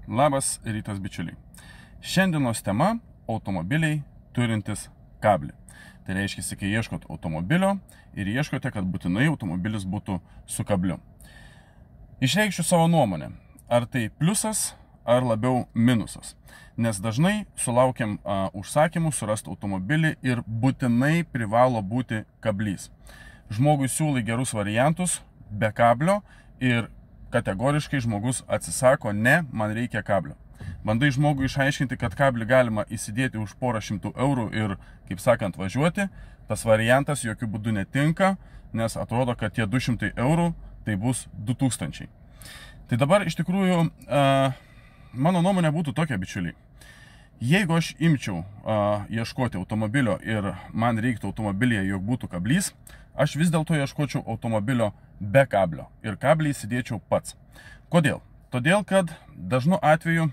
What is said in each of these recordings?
Labas rytas, bičiuliai. Šiandienos tema – automobiliai turintis kablį. Tai reiškia, kai ieškot automobilio ir ieškote, kad būtinai automobilis būtų su kabliu. Išreikšiu savo nuomonę, ar tai pliusas, ar labiau minusas. Nes dažnai sulaukiam užsakymų surasti automobilį ir būtinai privalo būti kablys. Žmogui siūlai gerus variantus be kablio ir kategoriškai žmogus atsisako, ne, man reikia kablio. Bandai žmogui išaiškinti, kad kablį galima įsidėti už porą šimtų eurų ir, kaip sakant, važiuoti. Tas variantas jokių būdų netinka, nes atrodo, kad tie 200 eurų tai bus 2000. Tai dabar iš tikrųjų mano nuomonė būtų tokia, bičiuliai. Jeigu aš imčiau ieškoti automobilio ir man reiktų automobilyje, jog būtų kablys, aš vis dėlto ieškočiau automobilio be kablio ir kablį įsidėčiau pats. Kodėl? Todėl, kad dažnu atveju,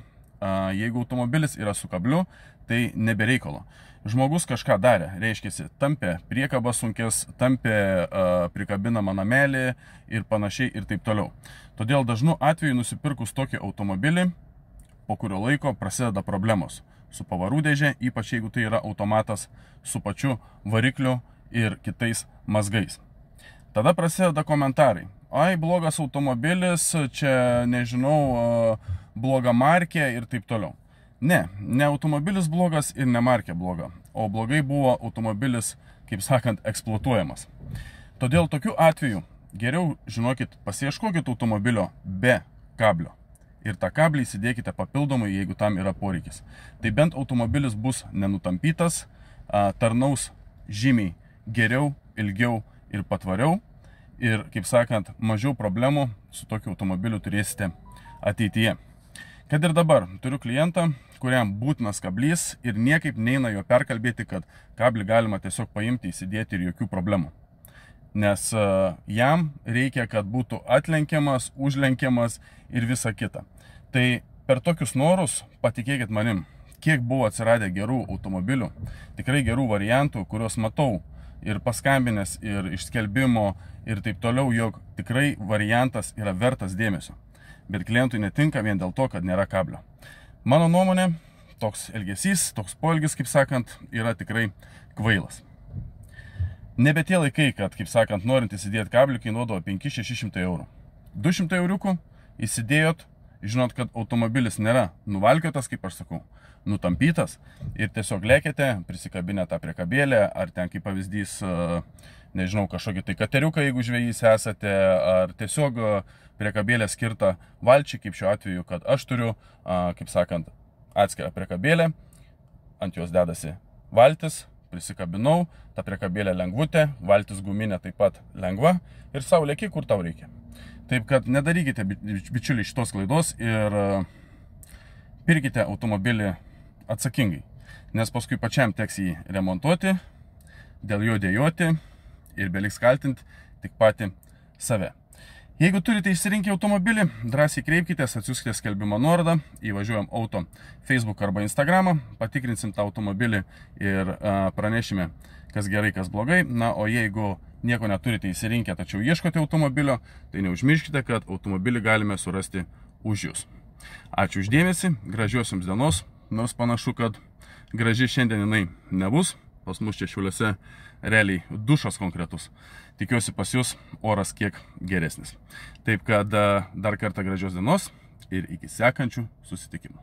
jeigu automobilis yra su kabliu, tai nebereikalo. Žmogus kažką darė, reiškia, tampė priekabą sunkės, tampė prikabinamą namelį ir panašiai ir taip toliau. Todėl dažnu atveju nusipirkus tokį automobilį, po kurio laiko prasideda problemos su pavarų dėžė, ypač jeigu tai yra automatas su pačiu varikliu ir kitais mazgais. Tada prasideda komentarai. Ai, blogas automobilis, čia, nežinau, bloga markė ir taip toliau. Ne automobilis blogas ir ne markė bloga, o blogai buvo automobilis, kaip sakant, eksploatuojamas. Todėl tokiu atveju geriau, žinokit, pasiieškokit automobilio be kablio. Ir tą kablį įsidėkite papildomai, jeigu tam yra poreikis. Tai bent automobilis bus nenutampytas, tarnaus žymiai geriau, ilgiau ir patvariau. Ir, kaip sakant, mažiau problemų su tokiu automobiliu turėsite ateityje. Kad ir dabar turiu klientą, kuriam būtinas kablys ir niekaip neina jo perkalbėti, kad kablį galima tiesiog paimti, įsidėti ir jokių problemų. Nes jam reikia, kad būtų atlenkiamas, užlenkiamas ir visa kita. Tai per tokius norus, patikėkit manim, kiek buvo atsiradę gerų automobilių, tikrai gerų variantų, kuriuos matau ir paskambinęs, ir iš skelbimo, ir taip toliau, jog tikrai variantas yra vertas dėmesio. Bet klientui netinka vien dėl to, kad nėra kablio. Mano nuomonė, toks elgesys, toks poelgis, kaip sakant, yra tikrai kvailas. Nebe tie laikai, kad, kaip sakant, norint įsidėti kablį, kainuodavo 500–600 eurų. 200 euriukų įsidėjot, žinot, kad automobilis nėra nuvalkiotas, kaip aš sakau, nutampytas ir tiesiog lėkite, prisikabinę tą priekabėlę, ar ten kaip pavyzdys, nežinau, kažkokį tai kateriuką, jeigu žvejys esate, ar tiesiog priekabėlę skirtą valčiai, kaip šiuo atveju, kad aš turiu, kaip sakant, atskirą priekabėlę, ant jos dedasi valtis, prisikabinau, ta priekabėlė lengvutė, valtis guminė taip pat lengva ir sau lėki, kur tau reikia. Taip kad nedarykite, bičiuliai, šitos klaidos ir pirkite automobilį atsakingai, nes paskui pačiam teks jį remontuoti, dėl jo dėjoti ir beliks kaltinti tik patį save. Jeigu turite išsirinkę automobilį, drąsiai kreipkitės, atsiųskite skelbimo nuorodą, įvažiuojam auto Facebook arba Instagramą, patikrinsim tą automobilį ir pranešime, kas gerai, kas blogai. Na, o jeigu nieko neturite išsirinkę, tačiau ieškote automobilio, tai neužmirškite, kad automobilį galime surasti už jūs. Ačiū uždėmesį, gražios jums dienos, nors panašu, kad graži šiandien jinai nebus. Pas mus čia Šiauliuose realiai dušas konkretus. Tikiuosi pas jūs oras kiek geresnis. Taip kad dar kartą gražios dienos ir iki sekančių susitikimų.